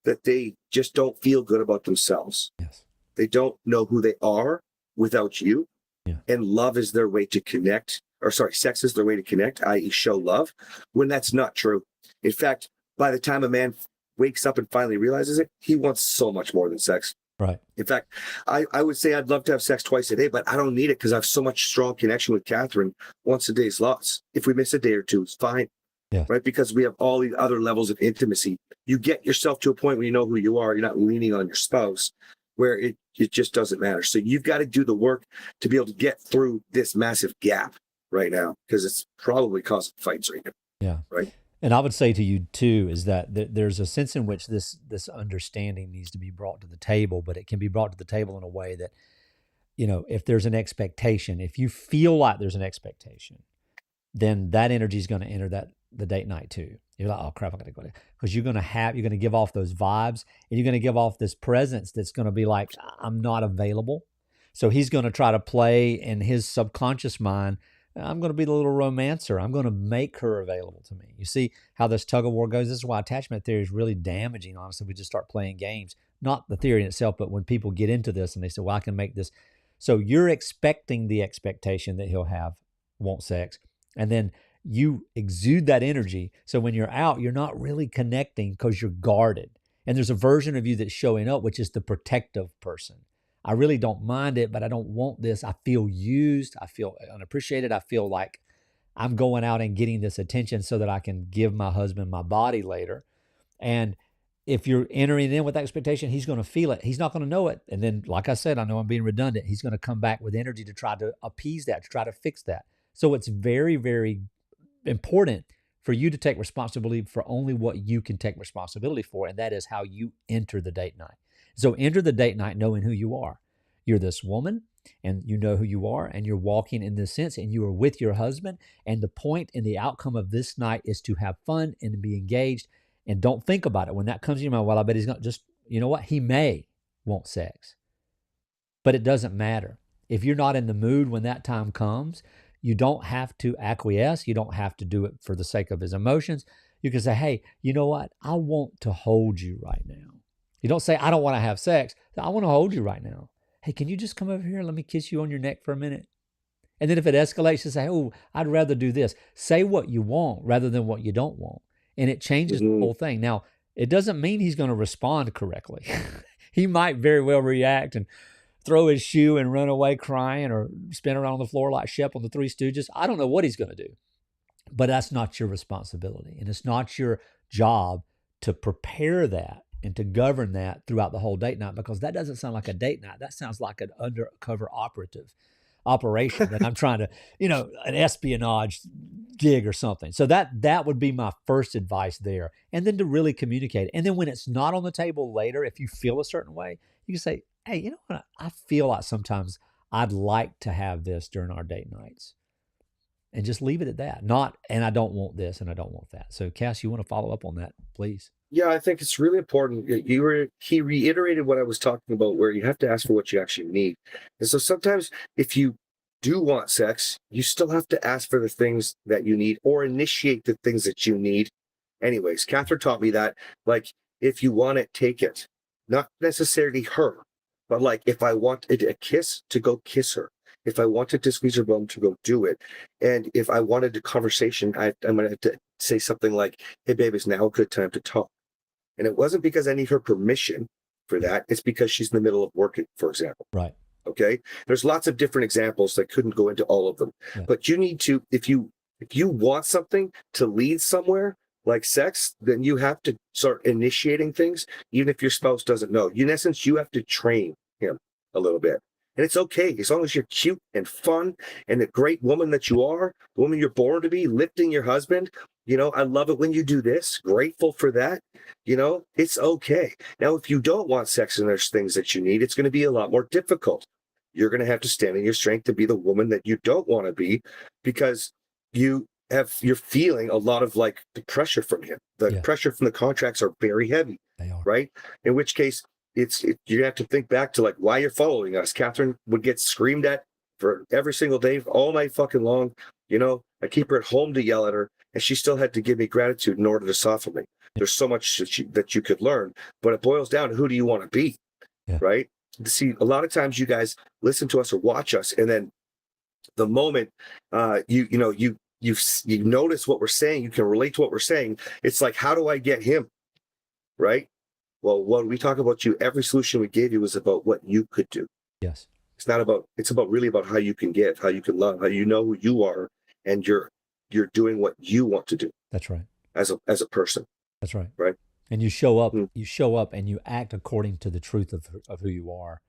that they just don't feel good about themselves. Yes. They don't know who they are without you. Yeah. And love is their way to connect, sex is their way to connect, i.e. show love, when that's not true. In fact, by the time a man wakes up and finally realizes it, he wants so much more than sex. Right. In fact, I would say I'd love to have sex twice a day, but I don't need it because I have so much strong connection with Catherine. Once a day is lots. If we miss a day or two, it's fine. Yeah. Right. Because we have all these other levels of intimacy. You get yourself to a point where you know who you are. You're not leaning on your spouse, where it just doesn't matter. So you've got to do the work to be able to get through this massive gap right now, because it's probably causing fights right now. Yeah. Right. And I would say to you too is that there's a sense in which this understanding needs to be brought to the table, but it can be brought to the table in a way that, if there's an expectation, if you feel like there's an expectation, then that energy is going to enter the date night too. You're like, oh crap, I got to go there, because you're going to give off those vibes, and you're going to give off this presence that's going to be like, I'm not available. So he's going to try to play in his subconscious mind, I'm going to be the little romancer. I'm going to make her available to me. You see how this tug of war goes? This is why attachment theory is really damaging, honestly. We just start playing games. Not the theory in itself, but when people get into this and they say, well, I can make this. So you're expecting the expectation that he'll want sex. And then you exude that energy. So when you're out, you're not really connecting because you're guarded. And there's a version of you that's showing up, which is the protective person. I really don't mind it, but I don't want this. I feel used. I feel unappreciated. I feel like I'm going out and getting this attention so that I can give my husband my body later. And if you're entering in with that expectation, he's going to feel it. He's not going to know it. And then, like I said, I know I'm being redundant. He's going to come back with energy to try to appease that, to try to fix that. So it's very, very important for you to take responsibility for only what you can take responsibility for. And that is how you enter the date night. So enter the date night knowing who you are. You're this woman, and you know who you are, and you're walking in this sense, and you are with your husband. And the point and the outcome of this night is to have fun and to be engaged. And don't think about it. When that comes to your mind, well, I bet he's not just, you know what? He may want sex. But it doesn't matter. If you're not in the mood when that time comes, you don't have to acquiesce. You don't have to do it for the sake of his emotions. You can say, hey, you know what? I want to hold you right now. You don't say, I don't want to have sex. I want to hold you right now. Hey, can you just come over here and let me kiss you on your neck for a minute? And then if it escalates, you say, oh, I'd rather do this. Say what you want rather than what you don't want. And it changes the whole thing. Now, it doesn't mean he's going to respond correctly. He might very well react and throw his shoe and run away crying or spin around on the floor like Shep on the Three Stooges. I don't know what he's going to do. But that's not your responsibility. And it's not your job to prepare that and to govern that throughout the whole date night, because that doesn't sound like a date night. That sounds like an undercover operation that I'm trying to, an espionage gig or something. So that would be my first advice there. And then to really communicate. And then when it's not on the table later, if you feel a certain way, you can say, hey, you know what? I feel like sometimes I'd like to have this during our date nights. and just leave it at that. Not, and I don't want this and I don't want that. So Cass, you want to follow up on that, please? Yeah, I think it's really important. He reiterated what I was talking about, where you have to ask for what you actually need. And so sometimes if you do want sex, you still have to ask for the things that you need or initiate the things that you need. Anyways, Catherine taught me that, like, if you want it, take it. Not necessarily her, but like if I wanted a kiss, to go kiss her. If I wanted to squeeze her bum, to go do it. And if I wanted a conversation, I'm going to have to say something like, hey, babe, is now a good time to talk? And it wasn't because I need her permission for that. It's because she's in the middle of working, for example. Right. Okay. There's lots of different examples. I couldn't go into all of them, but you need to, if you want something to lead somewhere like sex, then you have to start initiating things, even if your spouse doesn't know. In essence, you have to train him a little bit. And it's okay, as long as you're cute and fun and the great woman that you are, the woman you're born to be, lifting your husband. I love it when you do this, grateful for that. It's okay. Now, if you don't want sex and there's things that you need, it's going to be a lot more difficult. You're going to have to stand in your strength to be the woman that you don't want to be, because you're feeling a lot of like the pressure from him. The pressure from the contracts are very heavy. They are. Right? In which case, you have to think back to like why you're following us. Catherine would get screamed at for every single day, all night fucking long. I keep her at home to yell at her, and she still had to give me gratitude in order to soften me. There's so much that you could learn, but it boils down to who do you want to be, right? See, a lot of times you guys listen to us or watch us, and then the moment you notice what we're saying, you can relate to what we're saying. It's like, how do I get him, right? Well, when we talk about you, every solution we gave you was about what you could do. Yes. It's really about how you can give, how you can love, how you know who you are, and you're doing what you want to do. That's right. As a person. That's right. Right. And you show up, and you act according to the truth of who you are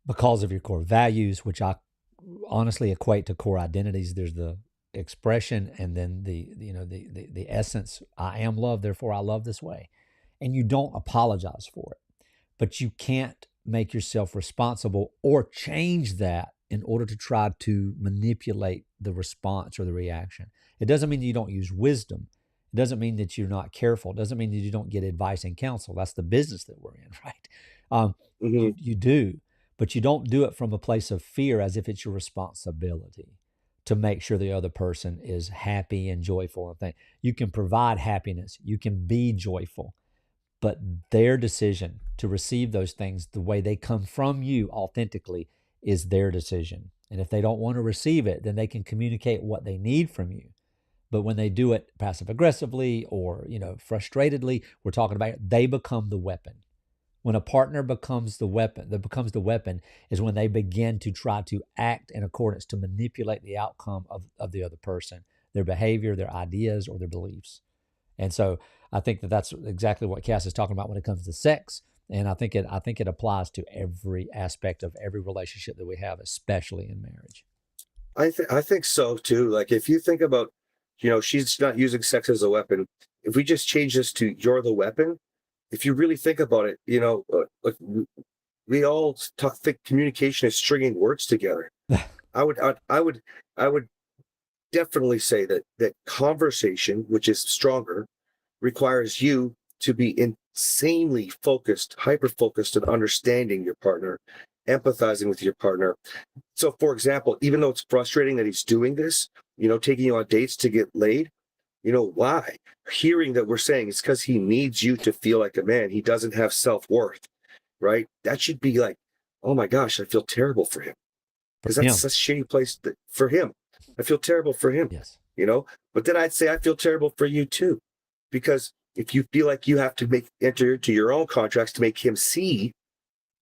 because of your core values, which I honestly equate to core identities. There's the expression and then the essence. I am love, therefore I love this way. And you don't apologize for it, but you can't make yourself responsible or change that in order to try to manipulate the response or the reaction. It doesn't mean that you don't use wisdom. It doesn't mean that you're not careful. It doesn't mean that you don't get advice and counsel. That's the business that we're in, right? You do, but you don't do it from a place of fear as if it's your responsibility to make sure the other person is happy and joyful. You can provide happiness. You can be joyful. But their decision to receive those things the way they come from you authentically is their decision. And if they don't want to receive it, then they can communicate what they need from you. But when they do it passive aggressively or, frustratedly, we're talking about it, they become the weapon. When a partner becomes the weapon is when they begin to try to act in accordance to manipulate the outcome of the other person, their behavior, their ideas, or their beliefs. And so I think that that's exactly what Cass is talking about when it comes to sex. And I think it applies to every aspect of every relationship that we have, especially in marriage. I think so too. Like if you think about, she's not using sex as a weapon. If we just change this to you're the weapon, if you really think about it, like we all think communication is stringing words together. I would definitely say that conversation, which is stronger, requires you to be insanely focused, hyper-focused on understanding your partner, empathizing with your partner. So, for example, even though it's frustrating that he's doing this, taking you on dates to get laid, why? Hearing that we're saying it's because he needs you to feel like a man. He doesn't have self-worth, right? That should be like, oh my gosh, I feel terrible for him. Because that's a shitty place for him. I feel terrible for him. Yes. But then I'd say I feel terrible for you too. Because if you feel like you have to enter into your own contracts to make him see,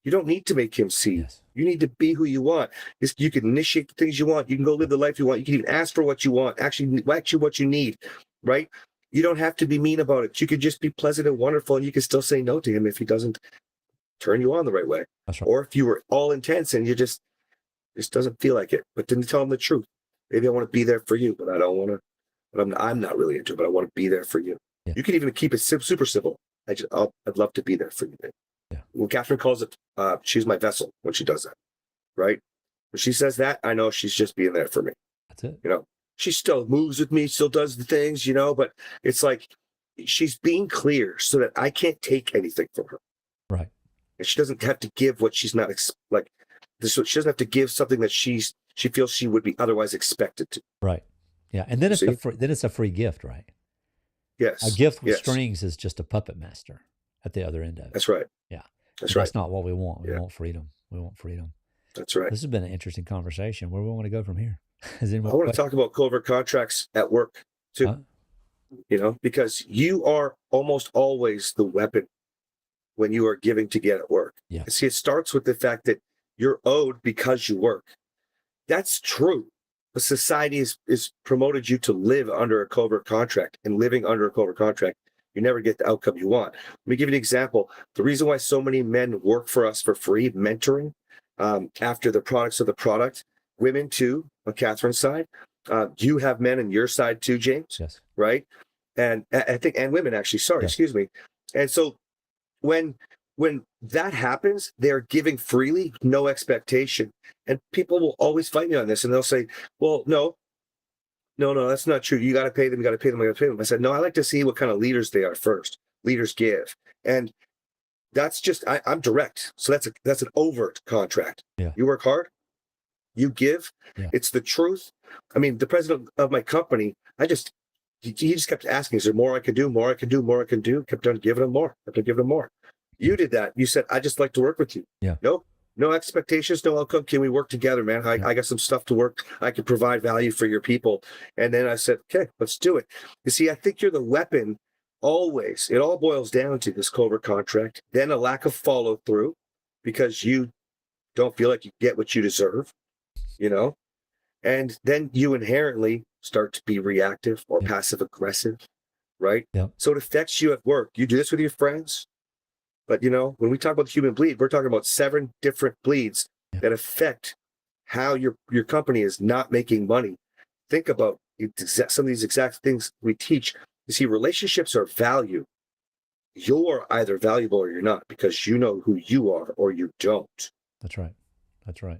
you don't need to make him see. Yes. You need to be who you want. You can initiate the things you want. You can go live the life you want. You can even ask for what you want, actually what you need, right? You don't have to be mean about it. You could just be pleasant and wonderful, and you can still say no to him if he doesn't turn you on the right way. That's right. Or if you were all intense and you just doesn't feel like it. But then tell him the truth. Maybe I want to be there for you, but I don't want to. But I'm not really into it, but I want to be there for you. Yeah. You can even keep it super simple. I'd love to be there for you. Yeah. When Catherine calls it, she's my vessel when she does that, right? When she says that, I know she's just being there for me. That's it. she still moves with me, still does the things, but it's like she's being clear so that I can't take anything from her. Right. And she doesn't have to give what she's not like this. She doesn't have to give something that she feels she would be otherwise expected to. Right. Yeah. And then See? then it's a free gift, right? A Yes. gift with Yes. strings is just a puppet master at the other end of it. That's right. Yeah. That's And right. that's not what we want. We Yeah. want freedom. We want freedom. That's right. This has been an interesting conversation. Where we want to go from here? Is I anyone want to talk about covert contracts at work too. Because you are almost always the weapon when you are giving to get at work. Yeah. See, it starts with the fact that you're owed because you work. That's true. But society is promoted you to live under a covert contract, and living under a covert contract, you never get the outcome you want. Let me give you an example. The reason why so many men work for us for free, mentoring, after the products of the product, women too, on Catherine's side, you have men on your side too, James, Yes. right? And I think, and women actually, sorry, Yes. excuse me. And so when that happens, they're giving freely, no expectation. And people will always fight me on this, and they'll say, well, no, that's not true. You got to pay them. You got to pay them. You got to pay them. I said, no, I like to see what kind of leaders they are first. Leaders give. And that's just, I'm direct. So that's an overt contract. Yeah. You work hard, you give. Yeah. It's the truth. I mean, the president of my company, he just kept asking, is there more I can do? More I can do? More I can do? Kept on giving him more. Kept on giving him more. You did that. You said, I just like to work with you. Yeah. No expectations, no outcome. Can we work together, man? I got some stuff to work. I can provide value for your people. And then I said, okay, let's do it. You see, I think you're the weapon always. It all boils down to this covert contract, then a lack of follow through because you don't feel like you get what you deserve, and then you inherently start to be reactive or passive aggressive, right? Yeah. So it affects you at work. You do this with your friends. But, when we talk about the human bleed, we're talking about 7 different bleeds that affect how your company is not making money. Think about some of these exact things we teach. You see, relationships are value. You're either valuable or you're not because you know who you are or you don't. That's right. That's right.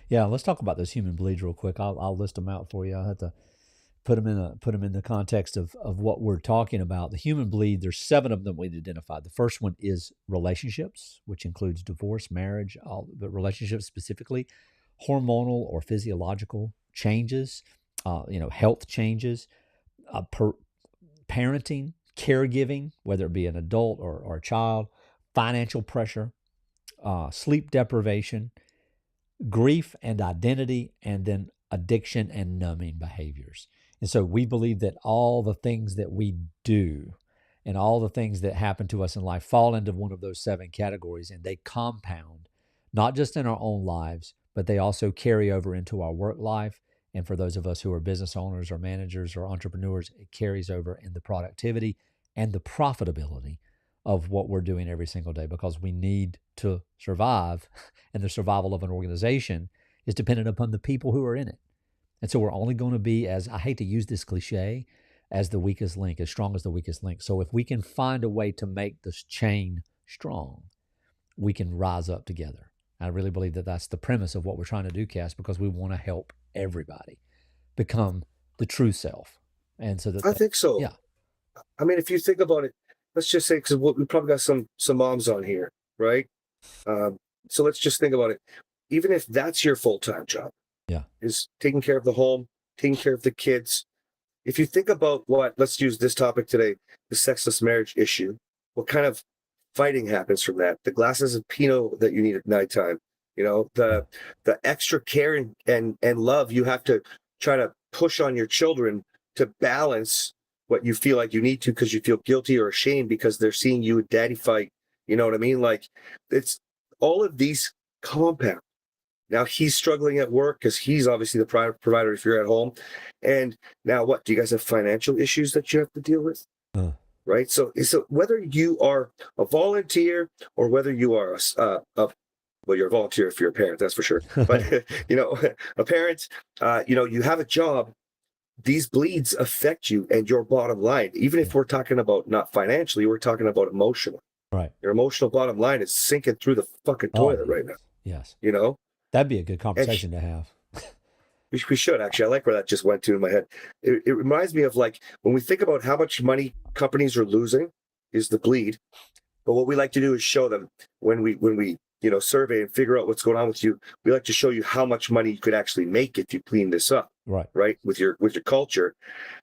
Yeah. Let's talk about those human bleeds real quick. I'll list them out for you. I'll have to put them in the context of what we're talking about. The human bleed, there's 7 of them we've identified. The first one is relationships, which includes divorce, marriage, but relationships specifically, hormonal or physiological changes, health changes, parenting, caregiving, whether it be an adult or a child, financial pressure, sleep deprivation, grief and identity, and then addiction and numbing behaviors. And so we believe that all the things that we do and all the things that happen to us in life fall into one of those 7 categories, and they compound, not just in our own lives, but they also carry over into our work life. And for those of us who are business owners or managers or entrepreneurs, it carries over in the productivity and the profitability of what we're doing every single day, because we need to survive, and the survival of an organization is dependent upon the people who are in it. And so we're only going to be, as I hate to use this cliche, as the weakest link, as strong as the weakest link. So if we can find a way to make this chain strong, we can rise up together. I really believe that that's the premise of what we're trying to do, Cass, because we want to help everybody become the true self. And so I think so. Yeah. I mean, if you think about it, let's just say, because we probably got some moms on here, right? So let's just think about it. Even if that's your full-time job, is taking care of the home, taking care of the kids. If you think about let's use this topic today, the sexless marriage issue, what kind of fighting happens from that? The glasses of Pinot that you need at nighttime, the extra care and love you have to try to push on your children to balance what you feel like you need to because you feel guilty or ashamed because they're seeing you and daddy fight. You know what I mean? Like, it's all of these compound. Now he's struggling at work because he's obviously the provider if you're at home. And now what? Do you guys have financial issues that you have to deal with? Right? So whether you are a volunteer or whether you are well, you're a volunteer if you're a parent, that's for sure. But, a parent, you have a job, these bleeds affect you and your bottom line. Even if we're talking about not financially, we're talking about emotional. Right. Your emotional bottom line is sinking through the fucking toilet right now. Yes. You know? That'd be a good conversation to have. We should actually. I like where that just went to in my head. It reminds me of like when we think about how much money companies are losing is the bleed. But what we like to do is show them when we survey and figure out what's going on with you. We like to show you how much money you could actually make if you clean this up, right? With your culture.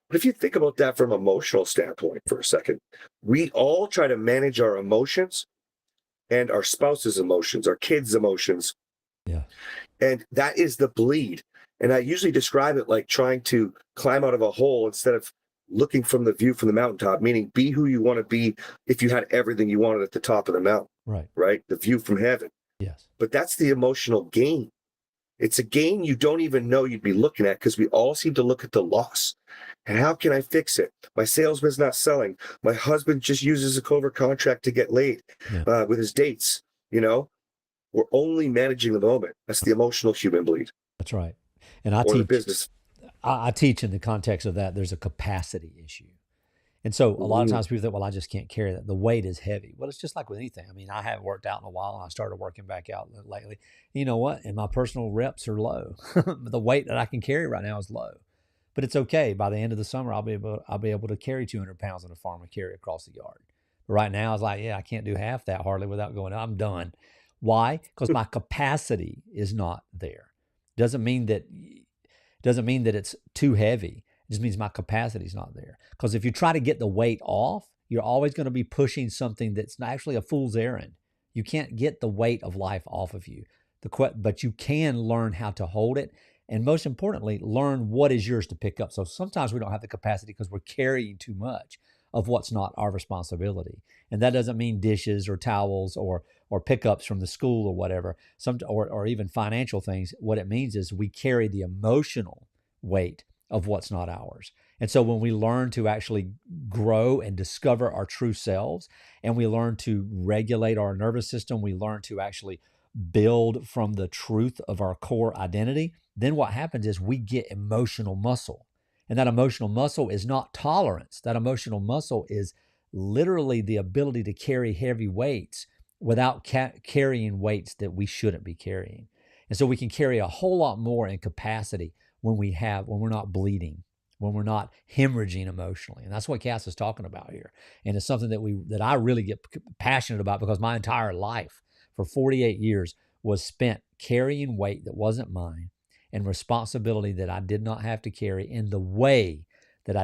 But if you think about that from an emotional standpoint for a second, we all try to manage our emotions and our spouse's emotions, our kids' emotions. Yeah. And that is the bleed. And I usually describe it like trying to climb out of a hole instead of looking from the view from the mountaintop, meaning be who you want to be if you had everything you wanted at the top of the mountain, right? The view from heaven. Yes. But that's the emotional gain. It's a gain you don't even know you'd be looking at because we all seem to look at the loss. And how can I fix it? My salesman's not selling. My husband just uses a covert contract to get laid with his dates. We're only managing the moment. That's the emotional human bleed. That's right. And I Or teach the business. I teach in the context of that, there's a capacity issue. And so a lot of times people think, well, I just can't carry that. The weight is heavy. Well, it's just like with anything. I mean, I haven't worked out in a while and I started working back out lately. You know what? And my personal reps are low. The weight that I can carry right now is low. But it's okay. By the end of the summer, I'll be able to carry 200 pounds in a farm and carry across the yard. But right now, it's like, I can't do half that hardly without going, I'm done. Why? Because my capacity is not there. Doesn't mean that it's too heavy. It just means my capacity is not there. Because if you try to get the weight off, you're always going to be pushing something that's actually a fool's errand. You can't get the weight of life off of you. But you can learn how to hold it. And most importantly, learn what is yours to pick up. So sometimes we don't have the capacity because we're carrying too much of what's not our responsibility. And that doesn't mean dishes or towels or pickups from the school or whatever, or even financial things. What it means is we carry the emotional weight of what's not ours. And so when we learn to actually grow and discover our true selves, and we learn to regulate our nervous system, we learn to actually build from the truth of our core identity, then what happens is we get emotional muscle. And that emotional muscle is not tolerance. That emotional muscle is literally the ability to carry heavy weights without carrying weights that we shouldn't be carrying. And so we can carry a whole lot more in capacity when we're not bleeding, when we're not hemorrhaging emotionally. And that's what Cass is talking about here. And it's something that I really get passionate about because my entire life for 48 years was spent carrying weight that wasn't mine and responsibility that I did not have to carry in the way that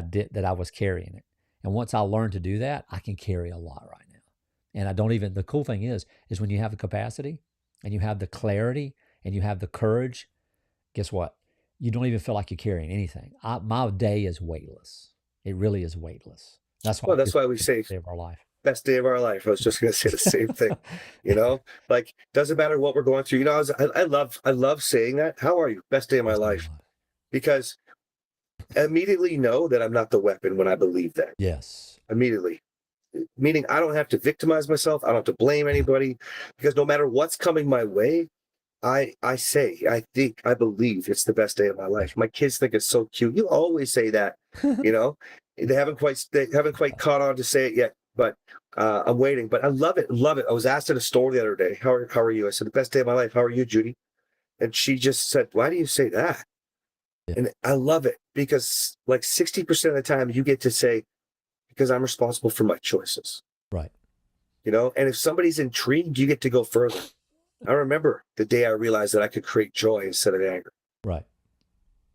I was carrying it. And once I learned to do that, I can carry a lot right now. And the cool thing is when you have the capacity and you have the clarity and you have the courage, guess what? You don't even feel like you're carrying anything. My day is weightless. It really is weightless. That's why we say day of our life. Best day of our life. I was just going to say the same thing. Like doesn't matter what we're going through. I love saying that. How are you? Best day of my life. Because I immediately know that I'm not the weapon when I believe that. Yes. Immediately. Meaning I don't have to victimize myself. I don't have to blame anybody because no matter what's coming my way, I believe it's the best day of my life. My kids think it's so cute. You always say that, they haven't quite caught on to say it yet, but I'm waiting. But I love it. I was asked at a store the other day, how are you? I said, the best day of my life. How are you, Judy? And she just said, why do you say that? Yeah. And I love it because like 60% of the time you get to say, because I'm responsible for my choices. Right. And if somebody's intrigued, you get to go further. I remember the day I realized that I could create joy instead of anger. Right.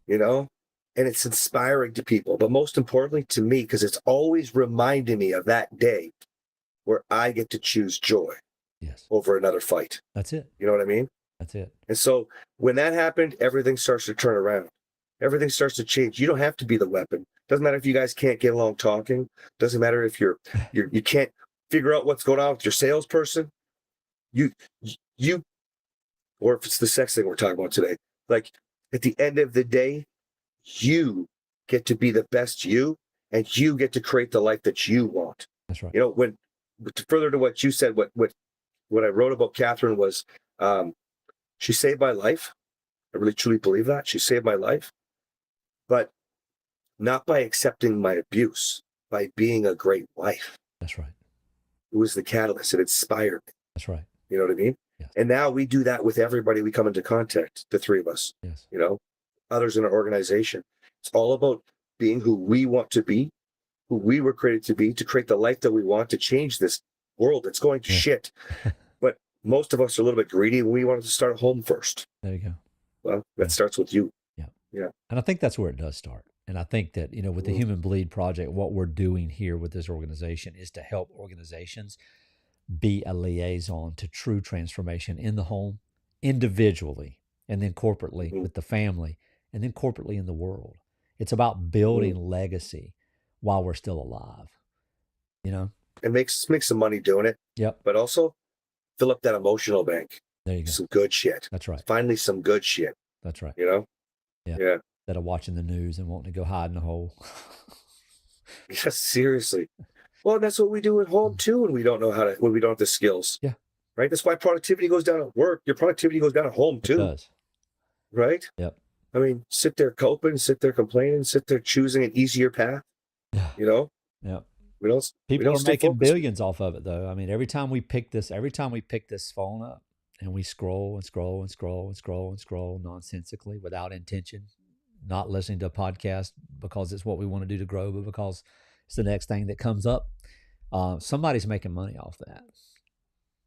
And it's inspiring to people, but most importantly to me, because it's always reminding me of that day where I get to choose joy over another fight. That's it. You know what I mean? That's it. And so when that happened, everything starts to turn around. Everything starts to change. You don't have to be the weapon. Doesn't matter if you guys can't get along talking. Doesn't matter if you can't figure out what's going on with your salesperson. Or if it's the sex thing we're talking about today, like at the end of the day, you get to be the best you, and you get to create the life that you want. That's right. Further to what you said, what I wrote about Catherine was, she saved my life. I really truly believe that she saved my life, but not by accepting my abuse, by being a great wife. That's right. It was the catalyst. It inspired me. That's right. You know what I mean? Yes. And now we do that with everybody we come into contact, the three of us. Yes. others in our organization. It's all about being who we want to be, who we were created to be, to create the life that we want, to change this world that's going to Yeah. shit. But most of us are a little bit greedy. We wanted to start home first. There you go. Well, that Yeah. starts with you. Yeah. Yeah. And I think that's where it does start. And I think that, with the Mhm. Human Bleed Project, what we're doing here with this organization is to help organizations be a liaison to true transformation in the home, individually, and then corporately Mhm. with the family, and then corporately in the world. It's about building Mhm. legacy while we're still alive. And make some money doing it, Yep. but also fill up that emotional bank. There you go. Some good shit. That's right. Finally, some good shit. That's right. You know? Yeah. Yeah. That are watching the news and wanting to go hide in a hole. Yeah, seriously. Well, that's what we do at home too when we don't have the skills. Yeah. Right? That's why productivity goes down at work. Your productivity goes down at home It too. does. Right? Yep. I mean, sit there coping, sit there complaining, sit there choosing an easier path. Yeah. You know? Yep. We don't People are stay making focused. billions off of it, though. I mean, every time we pick this phone up and we scroll and scroll and scroll and scroll and scroll nonsensically without intention, not listening to a podcast because it's what we want to do to grow, but because it's the next thing that comes up, somebody's making money off that.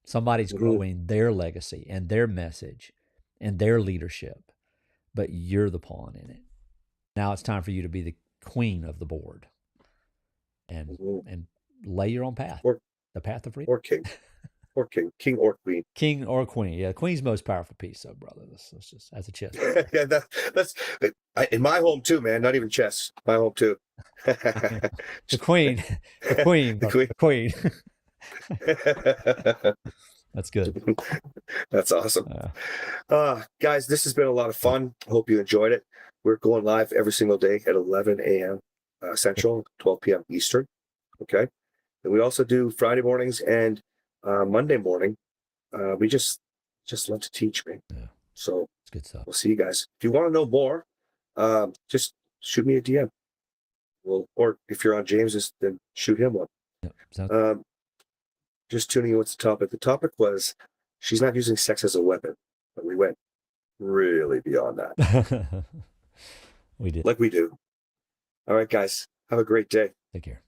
Somebody's Mhm. growing their legacy and their message and their leadership, but you're the pawn in it. Now it's time for you to be the queen of the board and Mhm. and lay your own path, Or the path of freedom. or king. Or king or queen. King or queen. Yeah, queen's most powerful piece, though, brother. Let's just as a chess. Yeah, that's in my home too, man. Not even chess. My home too. The queen, the queen, The brother, queen. the queen. That's good. That's awesome. Guys, this has been a lot of fun. Hope you enjoyed it. We're going live every single day at 11 a.m. Central, 12 p.m. Eastern. Okay. And we also do Friday mornings and Monday morning. We just love to teach, man. Yeah. So It's good stuff. we'll see you guys. If you want to know more, just shoot me a DM. Or if you're on James's, then shoot him one. Yep. Just tuning in. What's the topic? The topic was she's not using sex as a weapon, but we went really beyond that, We did. like we do. All right, guys, have a great day. Take care.